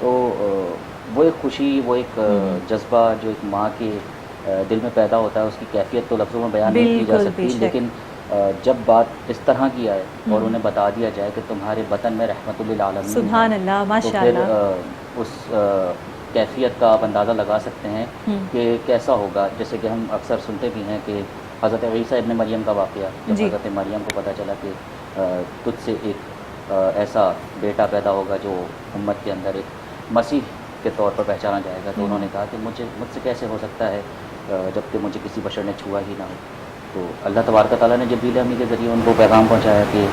تو وہ ایک خوشی، وہ ایک جذبہ جو ایک ماں کے دل میں پیدا ہوتا ہے، اس کی کیفیت تو لفظوں میں بیان نہیں کی جا بالکل، سکتی، بے شک۔ لیکن جب بات اس طرح کی آئے اور انہیں بتا دیا جائے کہ تمہارے بطن میں رحمت للعالمین سبحان ہے، اللہ، تو ماشاء پھر اللہ۔ اس کیفیت کا آپ اندازہ لگا سکتے ہیں کہ کیسا ہوگا۔ جیسے کہ ہم اکثر سنتے بھی ہیں کہ حضرت عیسیٰ ابن مریم کا واقعہ، جب جی۔ حضرت مریم کو پتہ چلا کہ تجھ سے ایک ایسا بیٹا پیدا ہوگا جو امت کے اندر ایک مسیح کے طور پر پہچانا جائے گا، تو انہوں نے کہا کہ مجھ سے کیسے ہو سکتا ہے جب کہ مجھے کسی بشر نے چھوا ہی نہ ہو۔ تو اللہ تبارک تعالیٰ نے جبریل امی کے ذریعے ان کو پیغام پہنچایا کہ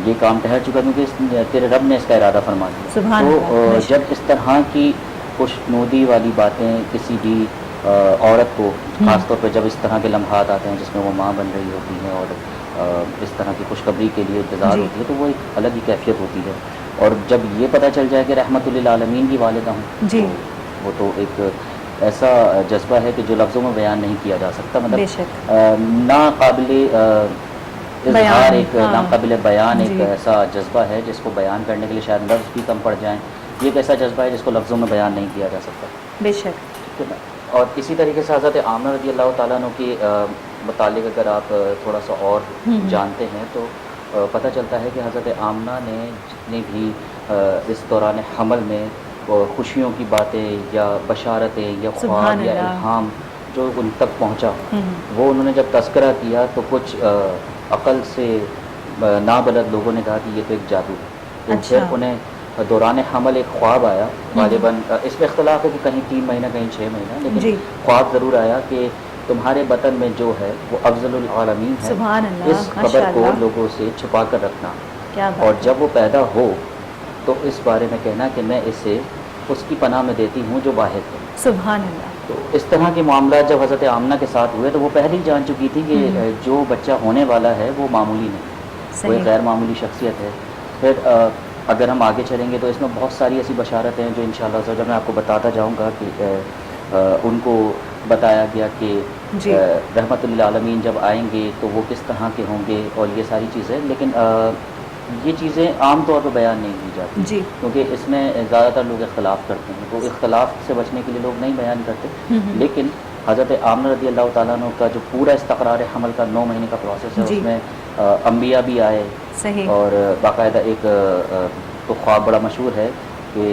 یہ کام ٹھہر چکا کیونکہ تیرے رب نے اس کا ارادہ فرما دیا۔ سبحان تو اللہ۔ جب اس طرح کی خوشنودی والی باتیں کسی بھی عورت کو، خاص طور پہ جب اس طرح کے لمحات آتے ہیں جس میں وہ ماں بن رہی ہوتی ہیں اور اس طرح کی خوشخبری کے لیے انتظار جی۔ ہوتی ہے، تو وہ ایک الگ ہی کیفیت ہوتی ہے۔ اور جب یہ پتہ چل جائے کہ رحمت للعالمین کی والدہ ہوں، جی۔ تو وہ تو ایک ایسا جذبہ ہے کہ جو لفظوں میں بیان نہیں کیا جا سکتا، بے مطلب شک۔ ناقابل اظہار، بیان، ایک ہاں۔ ناقابل بیان ایک جی۔ ایسا جذبہ ہے جس کو بیان کرنے کے لیے شاید لفظ بھی کم پڑ جائیں۔ یہ ایک ایسا جذبہ ہے جس کو لفظوں میں بیان نہیں کیا جا سکتا۔ بے شک۔ ٹھیک ہے نا؟ اور اسی طریقے سے حضرت آمنہ رضی اللہ تعالیٰ عنہ کے متعلق اگر آپ تھوڑا سا اور جانتے ہیں تو پتہ چلتا ہے کہ حضرت آمنہ نے جتنی بھی اس دوران حمل میں خوشیوں کی باتیں یا بشارتیں یا خواب یا الہام جو ان تک پہنچا، وہ انہوں نے جب تذکرہ کیا تو کچھ عقل سے نابلد لوگوں نے کہا کہ یہ تو ایک جادو ہے۔ تو پھر انہیں دوران حمل ایک خواب آیا، غالباً اس میں اختلاف ہے کہ کہیں 3 مہینہ کہیں 6 مہینہ، لیکن خواب ضرور آیا کہ تمہارے بطن میں جو ہے وہ افضل العالمین ہے، سبحان اللہ، اس خبر کو لوگوں سے چھپا کر رکھنا، کیا بات اور جب وہ پیدا ہو تو اس بارے میں کہنا کہ میں اسے اس کی پناہ میں دیتی ہوں جو واحد ہے۔ سبحان اللہ۔ تو اس طرح کے معاملات جب حضرت آمنہ کے ساتھ ہوئے تو وہ پہلے ہی جان چکی تھی کہ جو بچہ ہونے والا ہے وہ معمولی نہیں، وہ ایک غیر معمولی شخصیت ہے۔ پھر اگر ہم آگے چلیں گے تو اس میں بہت ساری ایسی بشارتیں ہیں جو انشاءاللہ جب میں آپ کو بتاتا جاؤں گا کہ ان کو بتایا گیا کہ رحمت للعالمین جب آئیں گے تو وہ کس طرح کے ہوں گے اور یہ ساری چیزیں، لیکن یہ چیزیں عام طور پر بیان نہیں کی جاتی جی، کیونکہ اس میں زیادہ تر لوگ اختلاف کرتے ہیں، تو اختلاف سے بچنے کے لیے لوگ نہیں بیان کرتے۔ لیکن حضرت آمنہ رضی اللہ تعالیٰ عنہ کا جو پورا استقرار حمل کا 9 مہینے کا پروسیس ہے، اس میں انبیاء بھی آئے، صحیح، اور باقاعدہ ایک تو خواب بڑا مشہور ہے کہ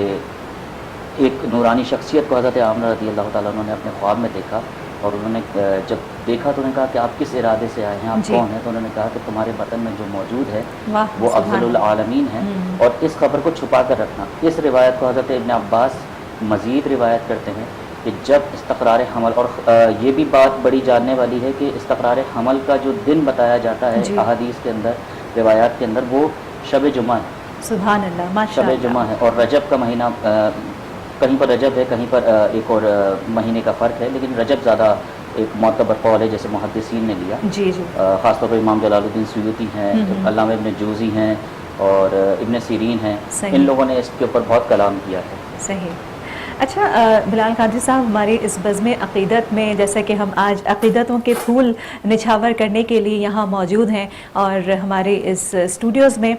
ایک نورانی شخصیت کو حضرت آمنہ رضی اللہ تعالیٰ عنہ نے اپنے خواب میں دیکھا، اور انہوں نے جب دیکھا تو انہوں نے کہا کہ آپ کس ارادے سے آئے ہیں، آپ کون ہیں؟ تو انہوں نے کہا کہ تمہارے بطن میں جو موجود ہے وہ افضل العالمین ہے، اور اس خبر کو چھپا کر رکھنا۔ اس روایت کو حضرت ابن عباس مزید روایت کرتے ہیں کہ جب استقرار حمل، اور یہ بھی بات بڑی جاننے والی ہے کہ استقرار حمل کا جو دن بتایا جاتا ہے احادیث کے اندر، روایات کے اندر، وہ شب جمعہ ہے۔ سبحان اللہ، ماشاء اللہ، شب جمعہ ہے، اور رجب کا مہینہ، کہیں پر رجب ہے کہیں پر ایک اور مہینے کا فرق ہے، لیکن رجب زیادہ ایک معتبر قول ہے جیسے محدثین نے لیا، جی جی، خاص طور پر امام جلال الدین سیوطی ہیں، علامہ ابن جوزی ہیں اور ابن سیرین ہیں، ان لوگوں نے اس کے اوپر بہت کلام کیا ہے۔ صحیح۔ اچھا بلال قادری صاحب، ہمارے اس بزم عقیدت میں جیسا کہ ہم آج عقیدتوں کے پھول نچھاور کرنے کے لیے یہاں موجود ہیں، اور ہمارے اس اسٹوڈیوز میں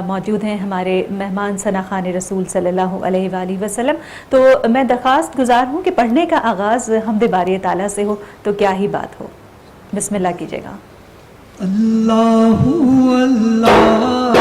موجود ہیں ہمارے مہمان ثنا خوان رسول صلی اللہ علیہ وآلہ وسلم، تو میں درخواست گزار ہوں کہ پڑھنے کا آغاز حمد باری تعالیٰ سے ہو تو کیا ہی بات ہو۔ بسم اللہ کیجیے گا۔ اللہ اللہ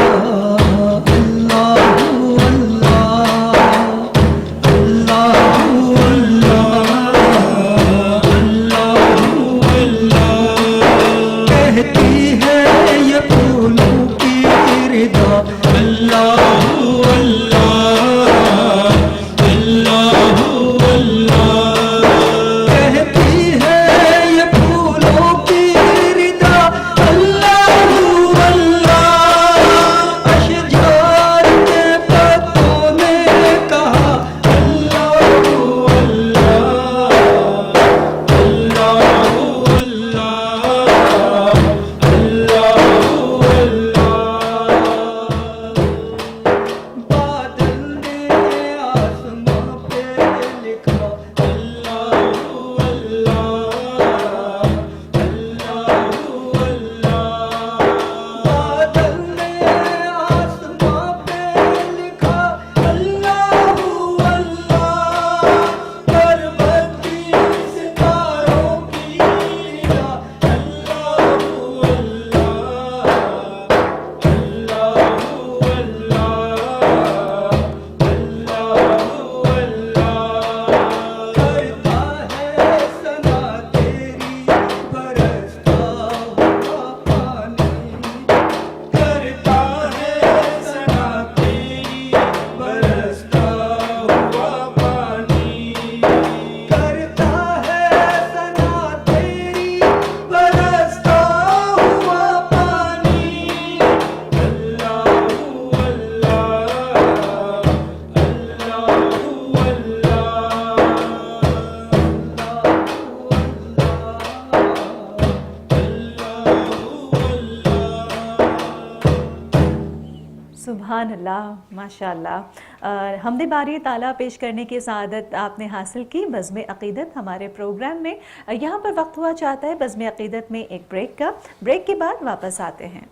سبحان اللہ، ماشاء اللہ۔ حمد باری تعالیٰ پیش کرنے کی سعادت آپ نے حاصل کی بزم عقیدت ہمارے پروگرام میں۔ یہاں پر وقت ہوا چاہتا ہے بزم عقیدت میں ایک بریک کا، بریک کے بعد واپس آتے ہیں۔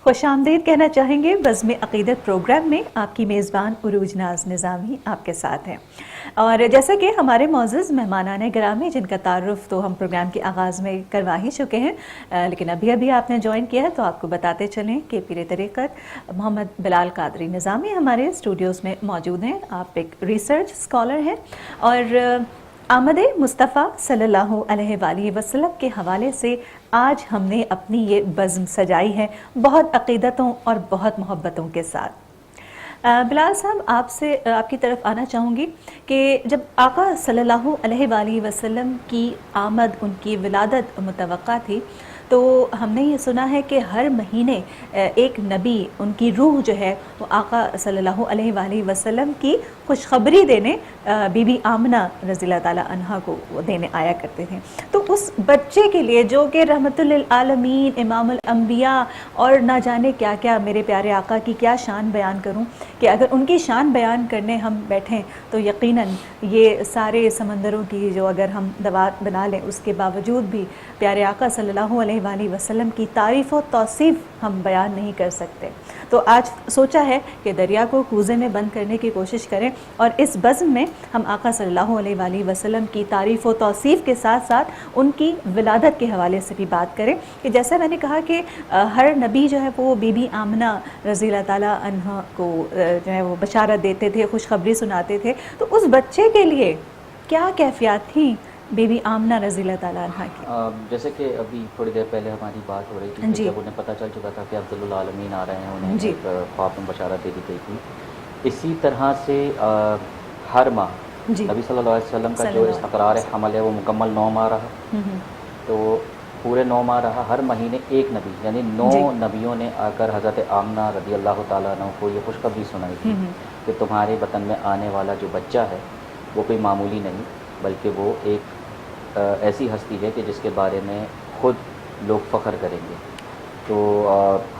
خوش آمدید کہنا چاہیں گے بزم عقیدت پروگرام میں، آپ کی میزبان عروج ناز نظامی آپ کے ساتھ ہیں۔ اور جیسا کہ ہمارے معزز مہمانان گرامی جن کا تعارف تو ہم پروگرام کے آغاز میں کروا ہی چکے ہیں، لیکن ابھی آپ نے جوائن کیا ہے تو آپ کو بتاتے چلیں کہ پیر طریقت محمد بلال قادری نظامی ہمارے اسٹوڈیوز میں موجود ہیں۔ آپ ایک ریسرچ اسکالر ہیں اور آمد مصطفیٰ صلی اللہ علیہ وآلہ وسلم کے حوالے سے آج ہم نے اپنی یہ بزم سجائی ہے بہت عقیدتوں اور بہت محبتوں کے ساتھ۔ بلال صاحب، آپ کی طرف آنا چاہوں گی کہ جب آقا صلی اللہ علیہ وآلہ وسلم کی آمد، ان کی ولادت متوقع تھی، تو ہم نے یہ سنا ہے کہ ہر مہینے ایک نبی، ان کی روح جو ہے وہ آقا صلی اللہ علیہ وآلہ وسلم کی خوشخبری دینے بی بی آمنہ رضی اللہ تعالیٰ عنہا کو دینے آیا کرتے تھے۔ تو اس بچے کے لیے جو کہ رحمت للعالمین، امام الانبیاء اور نہ جانے کیا کیا، میرے پیارے آقا کی کیا شان بیان کروں کہ اگر ان کی شان بیان کرنے ہم بیٹھیں تو یقیناً یہ سارے سمندروں کی جو اگر ہم دوات بنا لیں، اس کے باوجود بھی پیارے آقا صلی اللہ علیہ وآلہ وسلم کی تعریف و توصیف ہم بیان نہیں کر سکتے۔ تو آج سوچا ہے کہ دریا کو کوزے میں بند کرنے کی کوشش کریں اور اس بزم میں ہم آقا صلی اللہ علیہ وآلہ وسلم کی تعریف و توصیف کے ساتھ ساتھ ان کی ولادت کے حوالے سے بھی بات کریں کہ جیسا میں نے کہا کہ ہر نبی جو ہے وہ بی بی آمنہ رضی اللہ تعالیٰ عنہ کو جو ہے وہ بشارت دیتے تھے، خوشخبری سناتے تھے۔ تو اس بچے کے لیے کیا کیفیات تھیں بی بی آمنہ رضی اللہ تعالیٰ عنہ کی؟ جیسے کہ ابھی تھوڑی دیر پہلے ہماری بات ہو رہی تھی کہ جب انہیں پتہ چل چکا تھا کہ افضل العالمین آ رہے ہیں، انہیں ایک خواب میں بشارت دے دی گئی تھی۔ اسی طرح سے ہر ماہ نبی صلی اللہ علیہ وسلم کا جو استقرار حمل ہے وہ مکمل 9 ماہ رہا، تو پورے 9 ماہ رہا۔ ہر مہینے ایک نبی، یعنی 9 نبیوں نے آ کر حضرت آمنہ رضی اللہ تعالیٰ عنہ کو یہ خوشخبری سنائی تھی کہ تمہارے وطن میں آنے والا جو بچہ ہے وہ کوئی معمولی نہیں، بلکہ وہ ایک ایسی ہستی ہے کہ جس کے بارے میں خود لوگ فخر کریں گے۔ تو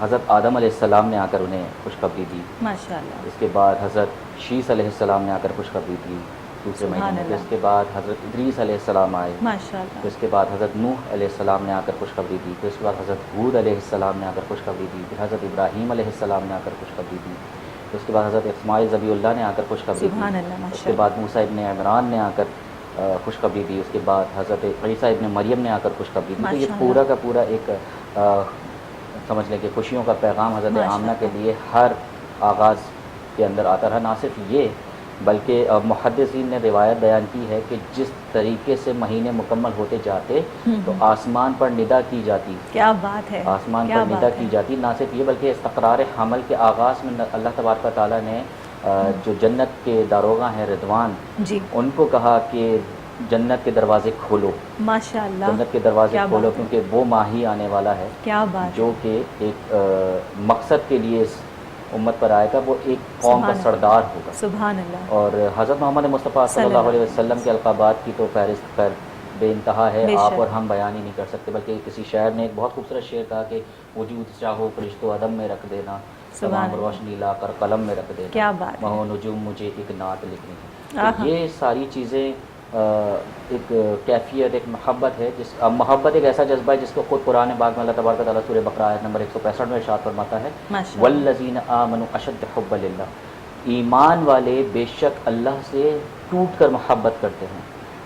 حضرت آدم علیہ السلام نے آ کر انہیں خوشخبری دی، ماشاءاللہ۔ اس کے بعد حضرت شیس علیہ السلام نے آ کر خوشخبری دی دوسرے مہینے میں، اس کے بعد حضرت ادریس علیہ السلام آئے، ماشاءاللہ، اس کے بعد حضرت نوح علیہ السلام نے آ کر خوشخبری دی، پھر اس کے بعد حضرت ہود علیہ السلام نے آ کر خوشخبری دی، پھر حضرت ابراہیم علیہ السلام نے آ کر خوشخبری دی، پھر اس کے بعد حضرت اسماعیل ذبیح اللہ نے آ کر خوشخبری دی، اس کے بعد موسیٰ ابن عمران نے آ کر خوشخبری دی، اس کے بعد حضرت عیسیٰ ابن مریم نے آ کر خوشخبری دی۔ تو یہ پورا کا پورا ایک سمجھ لیں کہ خوشیوں کا پیغام حضرت آمنہ کے لیے ہر آغاز کے اندر آتا رہا۔ نہ صرف یہ بلکہ محدثین نے روایت بیان کی ہے کہ جس طریقے سے مہینے مکمل ہوتے جاتے تو آسمان پر ندا کی جاتی، کیا بات ہے، آسمان پر ندا کی جاتی۔ نہ صرف یہ بلکہ استقرار حمل کے آغاز میں اللہ تبارک و تعالیٰ نے جو جنت کے داروغہ ہیں رضوان، ان کو کہا کہ جنت کے دروازے کھولو، ماشاءاللہ، جنت کے دروازے کھولو، کیونکہ وہ ماہ ہی آنے والا ہے کیا بات، جو کہ ایک مقصد کے لیے اس امت پر آئے گا، وہ ایک قوم کا سردار ہوگا۔ سبحان اللہ۔ اور حضرت محمد مصطفیٰ صلی اللہ علیہ وسلم کے القابات کی تو فہرست پر بے انتہا ہے، آپ اور ہم بیان ہی نہیں کر سکتے، بلکہ کسی شاعر نے ایک بہت خوبصورت شعر کہا کہ وجود چاہو فرشت و عدم میں رکھ دینا، تمام روشنی لا کر قلم میں رکھ دینا، کیا بات، مہو نجوم مجھے ایک نعت لکھنی ہے۔ تو یہ ساری چیزیں ایک کیفیت، ایک محبت ہے، محبت ایک ایسا جذبہ ہے جس کو خود قرآن پاک میں اللہ تبارک و تعالیٰ سورہ بقرہ آیت نمبر 165 میں ارشاد فرماتا ہے، والذین آمنوا اشد حبا للہ، ایمان والے بے شک اللہ سے ٹوٹ کر محبت کرتے ہیں۔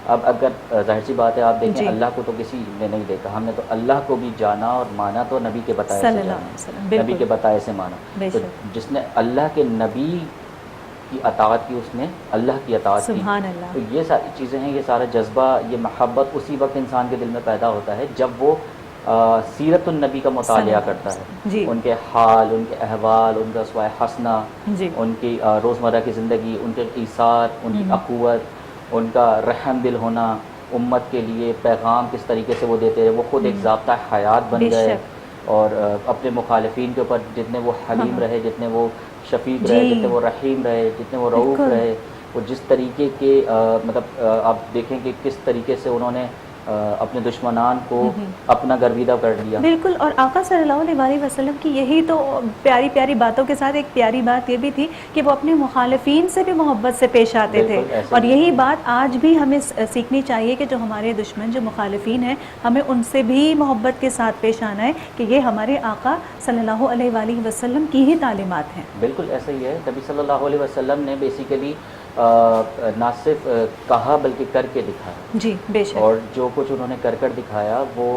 اب اگر ظاہر سی بات ہے، آپ دیکھیں اللہ کو تو کسی نے نہیں دیکھا، ہم نے تو اللہ کو بھی جانا اور مانا تو نبی کے بتائے سے جانا، نبی کے بتائے سے مانا۔ تو جس نے اللہ کے نبی کی اطاعت کی، اس نے اللہ کی اطاعت کی۔ تو یہ ساری چیزیں ہیں، یہ سارا جذبہ، یہ محبت اسی وقت انسان کے دل میں پیدا ہوتا ہے جب وہ سیرت النبی کا مطالعہ کرتا ہے، ان کے حال، ان کے احوال، ان کا اسوہ حسنہ، ان کی روزمرہ کی زندگی، ان کے ایثار، ان کی اخوت، ان کا رحم دل ہونا، امت کے لیے پیغام کس طریقے سے وہ دیتے ہیں، وہ خود ایک ضابطہ حیات بن گئے، اور اپنے مخالفین کے اوپر جتنے وہ حلیم رہے، جتنے وہ شفیق رہے، جتنے وہ رحیم رہے، جتنے وہ رؤوف رہے، وہ جس طریقے کے مطلب آپ دیکھیں کہ کس طریقے سے انہوں نے اپنے دشمنان کو اپنا گرویدہ کر لیا. بالکل. اور آقا صلی اللہ علیہ وسلم کی یہی تو پیاری پیاری باتوں کے ساتھ ایک پیاری بات یہ بھی تھی کہ وہ اپنے مخالفین سے بھی محبت سے پیش آتے تھے. اور یہی بات آج بھی ہمیں سیکھنی چاہیے کہ جو ہمارے دشمن جو مخالفین ہیں ہمیں ان سے بھی محبت کے ساتھ پیش آنا ہے کہ یہ ہمارے آقا صلی اللہ علیہ وسلم کی ہی تعلیمات ہیں. بالکل ایسا ہی ہے. نبی صلی اللہ علیہ وسلم نے بیسیکلی نہ صرف کہا بلکہ کر کے دکھایا. جی بے شک. اور جو کچھ انہوں نے کر دکھایا وہ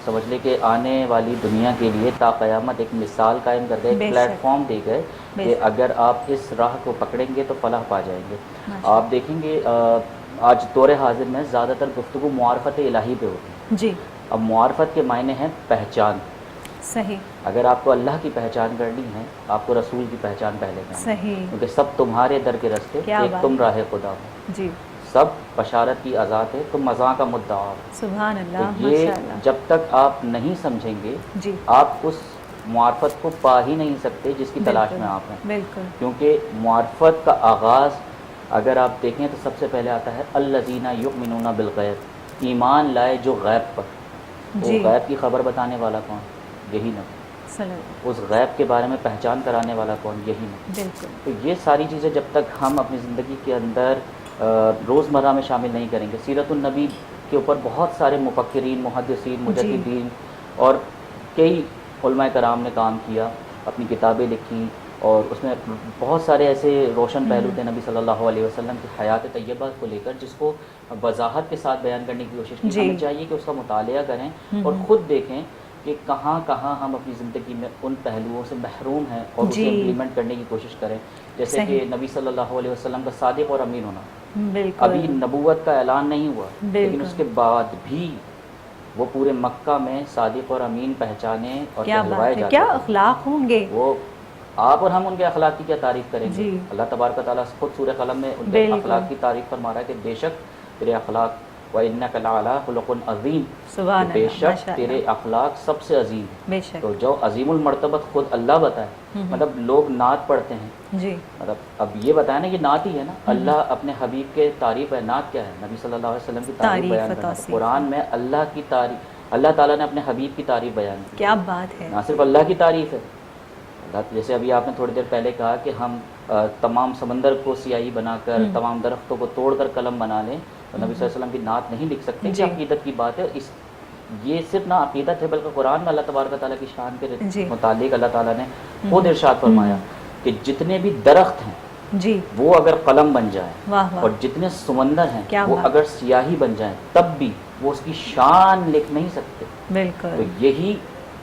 سمجھ لے کہ آنے والی دنیا کے لیے تا قیامت ایک مثال قائم کر گئے, ایک پلیٹ فارم دے گئے کہ اگر آپ اس راہ کو پکڑیں گے تو فلاح پا جائیں گے. آپ دیکھیں گے آج دور حاضر میں زیادہ تر گفتگو معرفت الہی پہ ہوتی ہے. جی. اب معرفت کے معنی ہیں پہچان. صحیح. اگر آپ کو اللہ کی پہچان کرنی ہے آپ کو رسول کی پہچان پہلے کرنی ہے. صحیح. کیونکہ سب تمہارے در کے رستے, ایک تم راہ خدا ہو. جی. سب بشارت کی آزاد ہے, تم مزاح کا مدعا ہو. سبحان اللہ. تو یہ جب تک آپ نہیں سمجھیں گے جی آپ اس معرفت کو پا ہی نہیں سکتے جس کی تلاش میں آپ ہیں. بالکل. کیونکہ معرفت کا آغاز اگر آپ دیکھیں تو سب سے پہلے آتا ہے الذین یؤمنون بالغیب, ایمان لائے جو غیب پر. وہ غیب کی خبر بتانے والا کون؟ یہی نبی. اس غیب کے بارے میں پہچان کرانے والا کون؟ یہی نبی. بالکل. تو یہ ساری چیزیں جب تک ہم اپنی زندگی کے اندر روزمرہ میں شامل نہیں کریں گے. سیرت النبی کے اوپر بہت سارے مفکرین, محدثین, مجددین اور کئی علماء کرام نے کام کیا, اپنی کتابیں لکھی, اور اس میں بہت سارے ایسے روشن پہلو تھے نبی صلی اللہ علیہ وسلم کی حیات طیبہ کو لے کر جس کو وضاحت کے ساتھ بیان کرنے کی کوشش کی. ہمیں چاہیے کہ اس کا مطالعہ کریں اور خود دیکھیں کہ کہاں کہاں ہم اپنی زندگی میں ان پہلوؤں سے محروم ہیں اور اسے امپلیمنٹ کرنے کی کوشش کریں. جیسے کہ نبی صلی اللہ علیہ وسلم کا صادق اور امین ہونا. ابھی نبوت کا اعلان نہیں ہوا لیکن اس کے بعد بھی وہ پورے مکہ میں صادق اور امین پہچانے اور کہلوائے جاتے. کیا اخلاق ہوں گے وہ آپ اور ہم ان کے اخلاق کی کیا تعریف کریں گے. اللہ تبارک و تعالیٰ خود سورہ قلم میں ان کے اخلاق کی تعریف فرما رہا ہے کہ بے شک تیرے اخلاق وَإِنَّكَ لَعَلَىٰ خُلُقٍ عَظِيمٍ, بے شک تیرے اخلاق سب سے عظیم. تو جو عظیم المرتبت خود اللہ بتائے, مطلب لوگ نعت پڑھتے ہیں جی, مطلب اب یہ بتایا نا یہ نعت ہی ہے نا. اللہ اپنے حبیب کے تعریف ہے. نعت کیا ہے؟ نبی صلی اللہ علیہ وسلم کی تعریف بیان کرنا. قرآن میں اللہ کی تعریف, اللہ تعالیٰ نے اپنے حبیب کی تعریف بیان کی. کیا بات ہے. نہ صرف اللہ کی تعریف ہے, جیسے ابھی آپ نے تھوڑی دیر پہلے کہا کہ ہم تمام سمندر کو سیاہی بنا کر تمام درختوں کو توڑ کر قلم بنا لیں تو نبی صلی اللہ علیہ وسلم کی نعت نہیں لکھ سکتے. یہ عقیدت کی بات ہے. یہ صرف نہ عقیدت ہے بلکہ قرآن میں اللہ تبارک و تعالیٰ کی شان کے متعلق اللہ تعالیٰ نے خود ارشاد فرمایا کہ جتنے بھی درخت ہیں جی وہ اگر قلم بن جائیں اور جتنے سمندر ہیں وہ اگر سیاہی بن جائیں تب بھی وہ اس کی شان لکھ نہیں سکتے. بالکل. تو یہی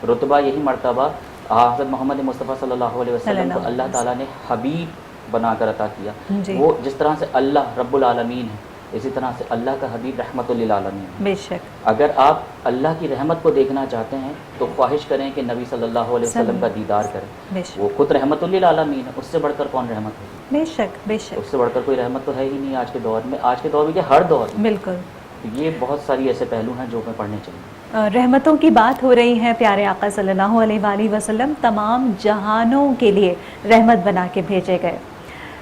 رتبہ, یہی مرتبہ حضرت محمد مصطفیٰ صلی اللہ علیہ وسلم کو اللہ تعالیٰ نے حبیب بنا کر عطا کیا. وہ جس طرح سے اللہ رب العالمین ہے اسی طرح سے اللہ کا حبیب رحمت للعالمین ہے. بے شک. اگر آپ اللہ کی رحمت کو دیکھنا چاہتے ہیں تو خواہش کریں کہ نبی صلی اللہ علیہ وسلم کا دیدار کریں. وہ خود رحمت للعالمین ہے, اس سے بڑھ کر کون رحمت ہے؟ بے شک بے شک. اس سے بڑھ کر کوئی رحمت تو ہے ہی نہیں آج کے دور میں. آج کے دور میں کیا, ہر دور میں. بالکل. یہ بہت ساری ایسے پہلو ہیں جو ہمیں پڑھنے چاہیے. رحمتوں کی بات ہو رہی ہے. پیارے آقا صلی اللہ علیہ وآلہ وسلم تمام جہانوں کے لیے رحمت بنا کے بھیجے گئے.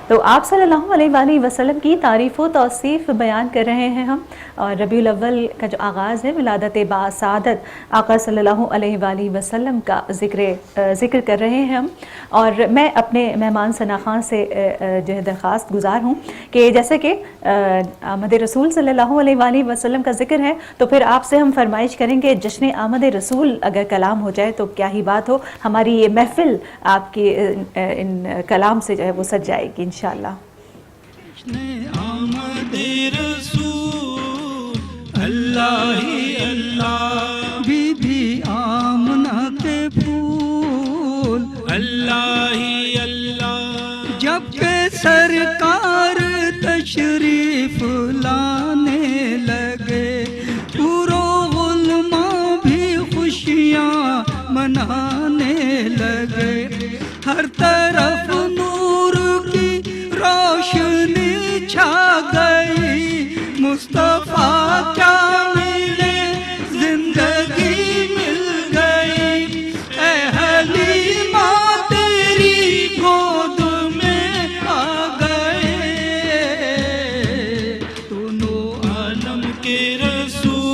تو آپ صلی اللہ علیہ وآلہ وسلم کی تعریف و توصیف بیان کر رہے ہیں ہم, اور ربیع الاول کا جو آغاز ہے ولادت باسعادت آقا صلی اللہ علیہ وآلہ وسلم کا ذکر کر رہے ہیں ہم. اور میں اپنے مہمان ثنا خان سے جو ہے درخواست گزار ہوں کہ جیسے کہ آمد رسول صلی اللہ علیہ وآلہ وسلم کا ذکر ہے تو پھر آپ سے ہم فرمائش کریں گے جشن آمد رسول اگر کلام ہو جائے تو کیا ہی بات ہو. ہماری یہ محفل آپ کے ان کلام سے جو ہے وہ سج جائے گی انشاءاللہ. آمد رسول اللہ ہی اللہ, بی بی آمنہ کے پھول اللہ ہی اللہ, جب کہ سرکار تشریف لانے لگے پورو علماء بھی خوشیاں منانے لگے. ہر طرف نور کی روشنی چھا گئی, مصطفیٰ کیا ملے زندگی مل گئی. اے حلیمہ تیری گود میں آ گئے, دونوں عالم کے رسول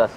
10,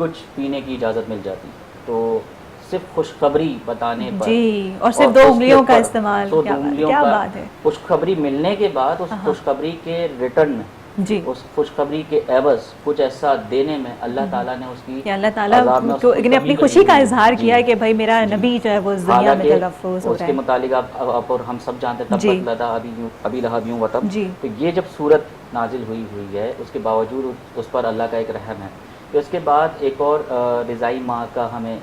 کچھ پینے کی اجازت مل جاتی، تو صرف خوشخبری بتانے پر جی، اور صرف 2 اس کے انگلیوں کا پر استعمال، تو کیا 2 انگلیوں کیا کا بات ہے. خوشخبری ملنے کے بعد اس خوشخبری کے ریٹرن میں، جی، اس خوشخبری کے عوض کچھ ایسا دینے میں اللہ تعالیٰ نے اس کی کہ اللہ تعالیٰ عذاب میں اس کی نے کمی اپنی کر خوشی دی کا ہے. اظہار جی. کیا ہے کہ بھائی میرا جی. نبی جو ہے وہ اس دنیا میں حالانکہ تلفظ ہو اس رہا کے ہے. متعلق آپ اور ہم سب جانتے ہیں جی. تبت لدا ابی لہب یوں وتب. جی. تو یہ جب صورت نازل ہوئی ہے، اس کے باوجود اس پر اللہ کا ایک رحم ہے. تو اس کے بعد ایک اور رضائی ماں کا ہمیں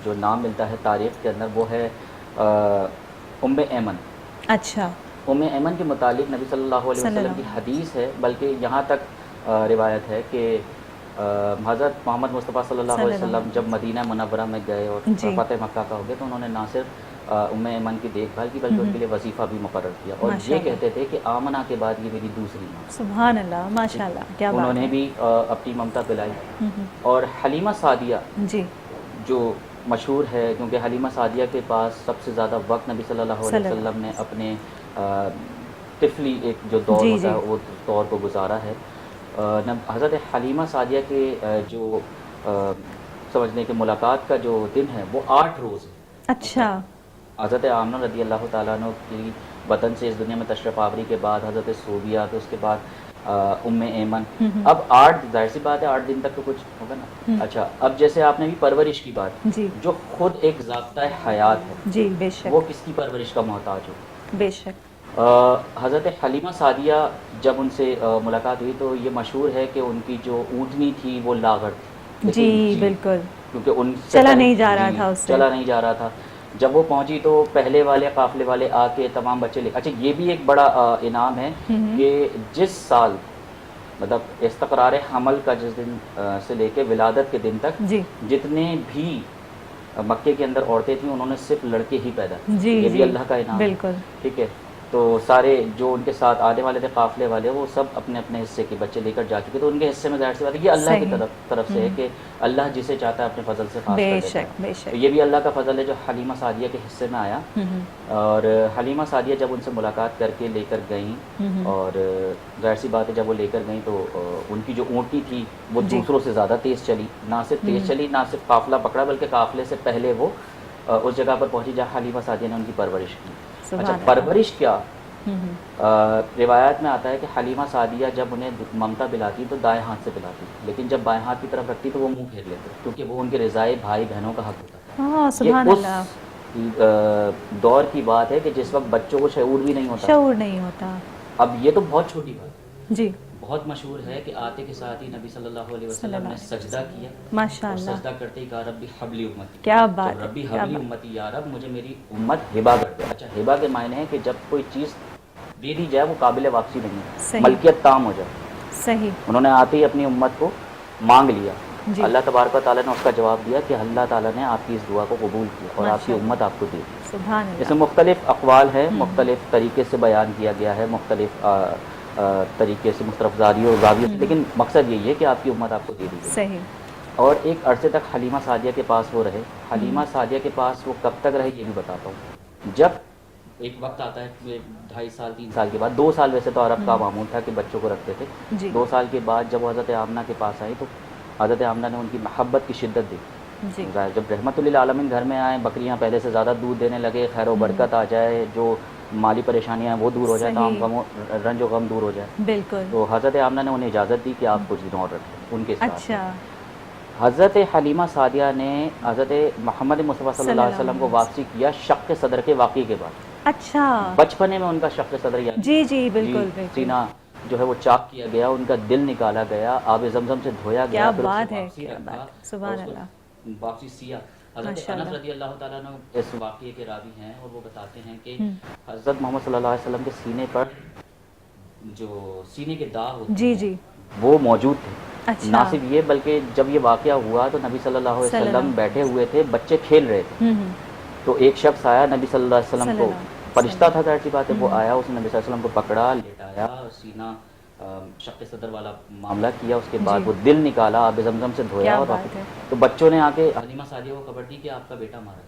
جو نام ملتا ہے تاریخ کے اندر، وہ ہے ام ایمن. اچھا. ام ایمن کے متعلق نبی صلی اللہ علیہ وسلم کی حدیث ہے، بلکہ یہاں تک روایت ہے کہ حضرت محمد مصطفیٰ صلی اللہ علیہ وسلم جب مدینہ منورہ میں گئے اور جی. فتح مکہ کا ہو گیا، تو انہوں نے نہ صرف ام ایمن کی دیکھ بھال کی بلکہ ان کے لیے وظیفہ بھی مقرر کیا، اور یہ کہتے تھے کہ آمنہ کے بعد یہ میری دوسری ماں. سبحان اللہ، ماشاء اللہ، کیا بات ہے. انہوں نے بھی اپنی ممتا پلائی. اور حلیمہ سعدیہ جی جو مشہور ہے، کیونکہ حلیمہ سعدیہ کے پاس سب سے زیادہ وقت نبی صلی اللہ علیہ وسلم نے اپنے طفلی ایک جو دور ہوتا ہے وہ دور کو گزارا ہے. حضرت حلیمہ سعدیہ کے جو سمجھنے کے ملاقات کا جو دن ہے وہ 8 روز ہے. اچھا. حضرت آمنہ رضی اللہ تعالیٰ عنہ کی وطن سے اس دنیا میں تشریف آوری کے بعد حضرت صوبیہ، تو اس کے بعد ام ایمن. اب 8 ظاہر سی بات ہے 8 دن تک تو کچھ ہوگا نا. اچھا، اب جیسے آپ نے بھی پرورش کی بات، جو خود ایک ضابطہ حیات ہے، جی بے شک، وہ کس کی پرورش کا محتاج ہو. بے شک. حضرت حلیمہ سعدیہ جب ان سے ملاقات ہوئی تو یہ مشہور ہے کہ ان کی جو اونٹنی تھی وہ لاغر تھی. جی بالکل، کیونکہ ان چلا نہیں جا رہا تھا، اس سے چلا نہیں جا رہا تھا. جب وہ پہنچی تو پہلے والے قافلے والے آ کے تمام بچے لے. اچھا، یہ بھی ایک بڑا انعام ہے کہ جس سال مطلب استقرار حمل کا جس دن سے لے کے ولادت کے دن تک جتنے بھی مکے کے اندر عورتیں تھیں انہوں نے صرف لڑکے ہی پیدا کیے. یہ بھی اللہ کا انعام. بالکل. ٹھیک ہے. تو سارے جو ان کے ساتھ آنے والے تھے قافلے والے، وہ سب اپنے اپنے حصے کے بچے لے کر جا چکے. تو ان کے حصے میں ظاہر سی بات ہے یہ اللہ کی طرف سے ہے کہ اللہ جسے چاہتا ہے اپنے فضل سے خاص کر دیتا ہے. بے شک. یہ بھی اللہ کا فضل ہے جو حلیمہ سعدیہ کے حصے میں آیا. اور حلیمہ سعدیہ جب ان سے ملاقات کر کے لے کر گئیں، اور ظاہر سی بات ہے جب وہ لے کر گئیں تو ان کی جو اونٹنی تھی وہ دوسروں سے زیادہ تیز چلی. نہ صرف تیز چلی، نہ صرف قافلہ پکڑا، بلکہ قافلے سے پہلے وہ اس جگہ پر پہنچی جہاں حلیمہ سعدیہ نے ان کی پرورش کی. اچھا، پرورش کیا، روایات میں آتا ہے کہ حلیمہ سعدیہ جب انہیں ممتا پلاتی تو دائیں ہاتھ سے پلاتی، لیکن جب بائیں ہاتھ کی طرف رکھتی تو وہ منہ پھیر لیتے، کیونکہ وہ ان کے رضائے بھائی بہنوں کا حق ہوتا ہے. یہ اس دور کی بات ہے کہ جس وقت بچوں کو شعور بھی نہیں ہوتا. اب یہ تو بہت چھوٹی بات جی، بہت مشہور ہے کہ آتے کے ساتھ ہی نبی صلی اللہ علیہ وسلم نے سجدہ کیا. ماشاءاللہ. سجدہ کرتے ہی کہا ربی حبلی امتی. کیا بات ہے. ربی حبلی امتی، یا رب مجھے میری امت ہبہ کر دے. اچھا، ہبہ کے معنی ہے کہ جب کوئی چیز دے دی جائے وہ قابل واپسی نہیں ہے، ملکیت تام ہو جائے. صحیح. انہوں نے آتے ہی اپنی امت کو مانگ لیا. اللہ تبارک و تعالیٰ نے اس کا جواب دیا کہ اللہ تعالیٰ نے آپ کی اس دعا کو قبول کیا اور آپ کی امت آپ کو دے دی. سبحان اللہ. اس میں مختلف اقوال ہیں، مختلف طریقے سے بیان کیا گیا ہے، مختلف طریقے سے مختلف زاویوں سے، لیکن مقصد یہی ہے کہ آپ کی امت آپ کو دے دی. صحیح. اور ایک عرصے تک حلیمہ سعدیہ کے پاس وہ رہے. حلیمہ سعدیہ کے پاس وہ کب تک رہے یہ بھی بتاتا ہوں. جب ایک وقت آتا ہے 2.5 سال 3 سال کے بعد، 2 سال ویسے تو عرب کا معمول تھا کہ بچوں کو رکھتے تھے. 2 سال کے بعد جب وہ حضرت آمنہ کے پاس آئی تو حضرت آمنہ نے ان کی محبت کی شدت دیکھی. جب رحمت للعالمین گھر میں آئے، بکریاں پہلے سے زیادہ دودھ دینے لگے، خیر و برکت آ جائے، جو مالی پریشانیاں ہیں وہ دور ہو جائے، تمام رنج و غم دور ہو جائے. بالکل. تو حضرت آمنہ نے انہیں اجازت دی کہ آپ کچھ دن اور رکھیں ان کے ساتھ. اچھا. حضرت حلیمہ سعدیہ نے حضرت محمد مصطفیٰ صلی اللہ علیہ وسلم کو واپسی کیا شق صدر کے واقعے کے بعد. اچھا. بچپنے میں ان کا شق صدر یاد، جی بالکل، سینہ جو ہے وہ چاک کیا گیا، ان کا دل نکالا گیا، آب زمزم سے دھویا گیا. کیا بات ہے، سبحان اللہ. واپسی سیا. حضرت انس رضی اللہ تعالیٰ عنہ اس واقعے کے راوی ہیں اور وہ بتاتے ہیں کہ حضرت محمد صلی اللہ علیہ وسلم کے سینے پر جو سینے کے داغ ہوتے ہیں وہ موجود تھے. نہ صرف یہ بلکہ جب یہ واقعہ ہوا تو نبی صلی اللہ علیہ وسلم بیٹھے ہوئے تھے، بچے کھیل رہے تھے. تو ایک شخص آیا نبی صلی اللہ علیہ وسلم کو، فرشتہ تھا ظاہر سی بات ہے، وہ آیا، اس نے نبی صلی اللہ علیہ وسلم کو پکڑا، لٹایا، سینہ شق صدر والا معاملہ کیا، اس کے بعد وہ دل نکالا، آب زمزم سے دھویا اور تو بچوں نے آ کے حلیمہ سعدیہ کو خبر دی کہ آپ کا بیٹا مارا ہے.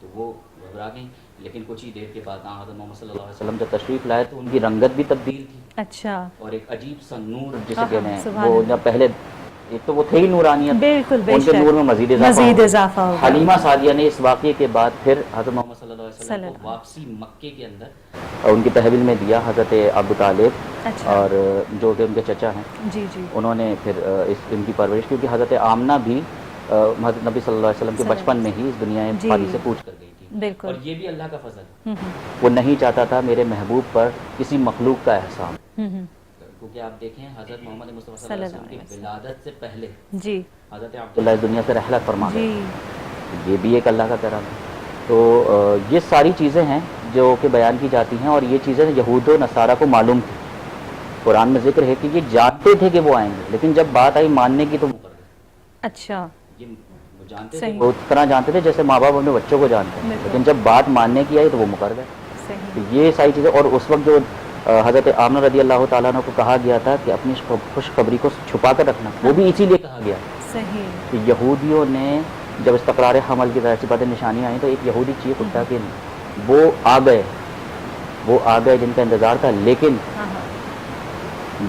تو وہ گھبرا گئیں، لیکن کچھ ہی دیر کے بعد حضرت محمد صلی اللہ علیہ وسلم جب تشریف لائے تو ان کی رنگت بھی تبدیل تھی. اچھا. اور ایک عجیب سا نور جسے کہتے ہیں وہ جب پہلے ایک تو وہ تھے ہی نورانیت، بالکل بے ان کے شک، نور میں مزید مزید اضافہ اضافہ ہو ہوگا۔ حلیمہ سعدیہ نے اس واقعے کے بعد پھر حضرت محمد صلی اللہ علیہ وسلم کو واپسی مکے کے اندر ان کی تحویل میں دیا، حضرت ابو طالب اچھا، اور جو کہ ان کے چچا ہیں، جی جی، انہوں نے پھر ان کی پرورش، کیونکہ حضرت آمنہ بھی حضرت نبی صلی اللہ علیہ وسلم کے بچپن میں ہی اس دنیا جی، فانی سے کوچ کر گئی تھی، بالکل، اور یہ بھی اللہ کا فضل ہے، وہ نہیں چاہتا تھا میرے محبوب پر کسی مخلوق کا احسان، کیونکہ آپ دیکھیں حضرت محمد مصطفیٰ صلی اللہ علیہ وسلم کی ولادت سے پہلے جی حضرت عبداللہ اس دنیا سے رحلت فرما گئے، جی، یہ بھی ایک اللہ کا کرم ہے۔ تو یہ ساری چیزیں ہیں جو کہ بیان کی جاتی ہیں، اور یہ چیزیں یہود و نصارہ کو معلوم تھی، قرآن میں ذکر ہے کہ یہ جانتے تھے کہ وہ آئیں گے، لیکن جب بات آئی ماننے کی تو مکر گئے۔ اچھا، یہ وہ جانتے تھے، وہ اس طرح جانتے تھے جیسے ماں باپ اپنے بچوں کو جانتے ہیں، لیکن جب بات ماننے کی آئی تو وہ مکر گئے۔ تو یہ ساری چیزیں، اور اس وقت جو حضرت آمنہ رضی اللہ تعالیٰ عنہ کو کہا گیا تھا کہ اپنی خوشخبری کو چھپا کر رکھنا، وہ بھی اسی لیے کہا گیا صحیح، کہ یہودیوں نے جب استقرار حمل کی ظاہر سی باتیں نشانیاں آئیں تو ایک یہودی چیخ اٹھا کہ وہ آ گئے جن کا انتظار تھا، لیکن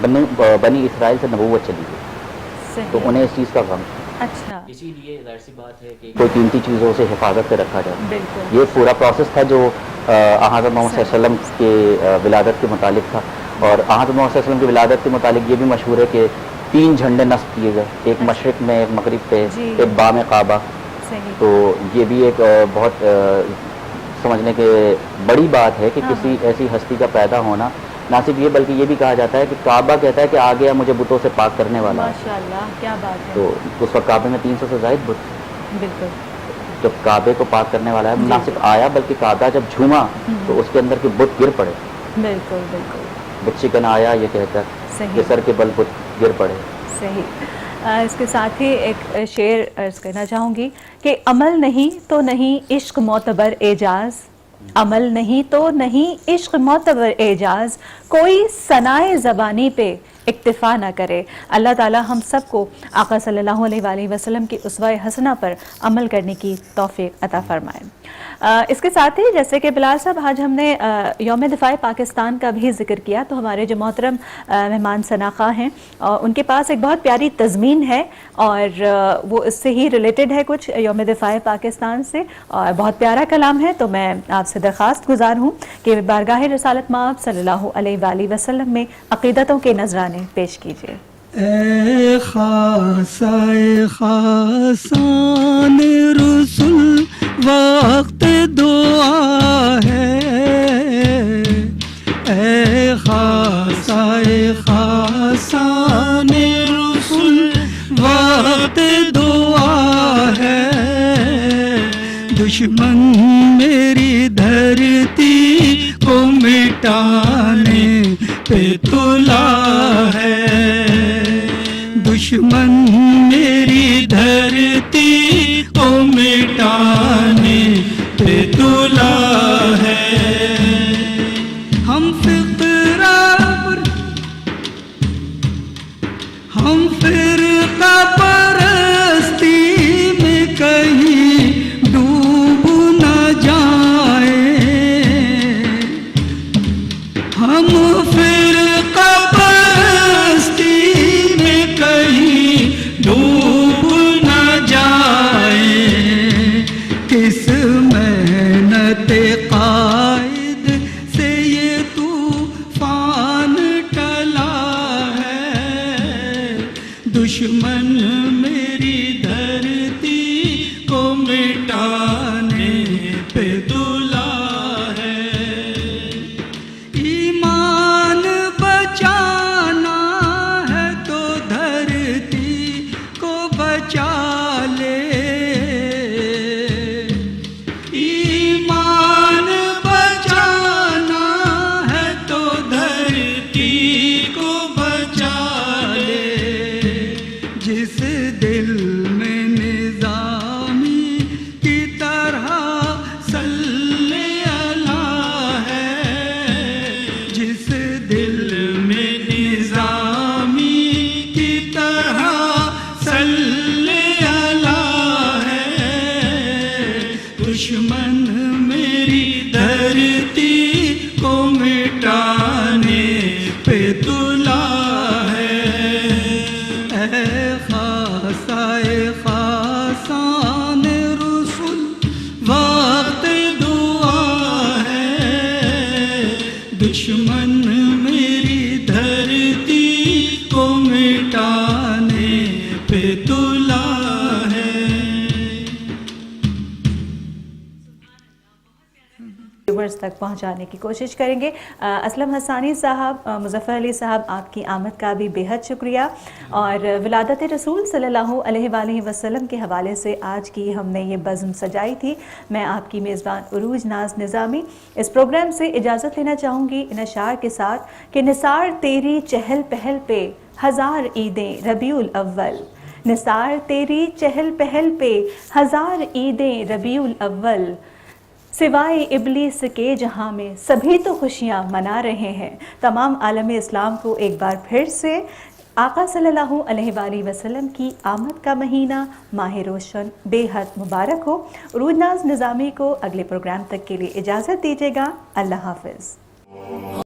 بنی اسرائیل سے نبوت چلی گئی، تو انہیں اس چیز کا غم تھا، اچھا، اسی لیے ظاہر سی بات ہے کہ کوئی قیمتی چیزوں سے حفاظت سے رکھا جائے۔ بالکل، یہ پورا پروسیس تھا جو حضرت محمد صلی اللہ علیہ وسلم کے ولادت کے متعلق تھا، اور حضرت محمد صلی اللہ علیہ وسلم کی ولادت کے متعلق یہ بھی مشہور ہے کہ 3 جھنڈے نصب کیے گئے، ایک مشرق میں، ایک مغرب پہ، ایک بام کعبہ، تو یہ بھی ایک بہت سمجھنے کے بڑی بات ہے کہ کسی ایسی ہستی کا پیدا ہونا، نہ صرف یہ بلکہ یہ بھی کہا جاتا ہے کہ کعبہ کہتا ہے کہ آ گیا مجھے بتوں سے پاک کرنے والا، ماشاءاللہ کیا بات ہے، تو اس وقت کعبے میں 300 سے زائد بت تھے، بالکل، جب کعبے کو پاک کرنے والا ہے، نہ صرف آیا بلکہ کعبہ جب جھوما تو اس کے اندر کے بت گر پڑے، بالکل بالکل بت شکن آیا یہ کہہ کر صحیح، کہ سر کے بل بت گر پڑے۔ صحیح۔ اس کے ساتھ ہی ایک شعر عرض کرنا چاہوں گی کہ عمل نہیں تو نہیں عشق معتبر اعجاز، عمل نہیں تو نہیں عشق معتبر اعجاز، کوئی ثنائے زبانی پہ اکتفا نہ کرے۔ اللہ تعالی ہم سب کو آقا صلی اللہ علیہ وآلہ وسلم کی اسوہ حسنہ پر عمل کرنے کی توفیق عطا فرمائے۔ اس کے ساتھ ہی جیسے کہ بلال صاحب آج ہم نے یوم دفاع پاکستان کا بھی ذکر کیا، تو ہمارے جو محترم مہمان ثناء ہیں ان کے پاس ایک بہت پیاری تضمین ہے، اور وہ اس سے ہی ریلیٹڈ ہے کچھ یوم دفاع پاکستان سے، اور بہت پیارا کلام ہے، تو میں آپ سے درخواست گزار ہوں کہ بارگاہ رسالت مآب صلی اللہ علیہ وآلہ وسلم میں عقیدتوں کے نذرانے پیش کیجیے۔ اے خاصائے خاصان رسول وقت دعا ہے، اے خاصائے خاصان رسول وقت دعا ہے، دشمن میری دھرتی کو مٹانے پہ تلا ہے، دشمن میری دھرتی کو مٹانے پہ تلا ہے، ہم فرقہ پرستی میں کہیں ڈوب نہ جائیں، ہم فرقہ پرستی میں کہیں ڈوب نہ جائیں، کس محنت قائد سے یہ طوفان ٹلا ہے، دشمن میری دھرتی کو مٹانے پہ تلا ہے، ایمان دشمن میری دھرتی کو مٹانے پہ تلا ہے. ویورز تک پہنچانے کی کوشش کریں گے. اسلم حسانی صاحب، مظفر علی صاحب، آپ کی آمد کا بھی بے حد شکریہ. اور ولادت رسول صلی اللہ علیہ وآلہ وسلم کے حوالے سے آج کی ہم نے یہ بزم سجائی تھی. میں آپ کی میزبان عروج ناز نظامی اس پروگرام سے اجازت لینا چاہوں گی ان اشعار کے ساتھ کہ نثار تیری چہل پہل پہ ہزار عیدیں ربیع الاول، نثار تیری چہل پہل پہ ہزار عیدیں ربیع الاول، سوائے ابلیس کے جہاں میں سبھی تو خوشیاں منا رہے ہیں. تمام عالم اسلام کو ایک بار پھر سے آقا صلی اللہ علیہ وآلہ وسلم کی آمد کا مہینہ ماہ روشن بے حد مبارک ہو. عروج ناز نظامی کو اگلے پروگرام تک کے لیے اجازت دیجیے گا. اللہ حافظ.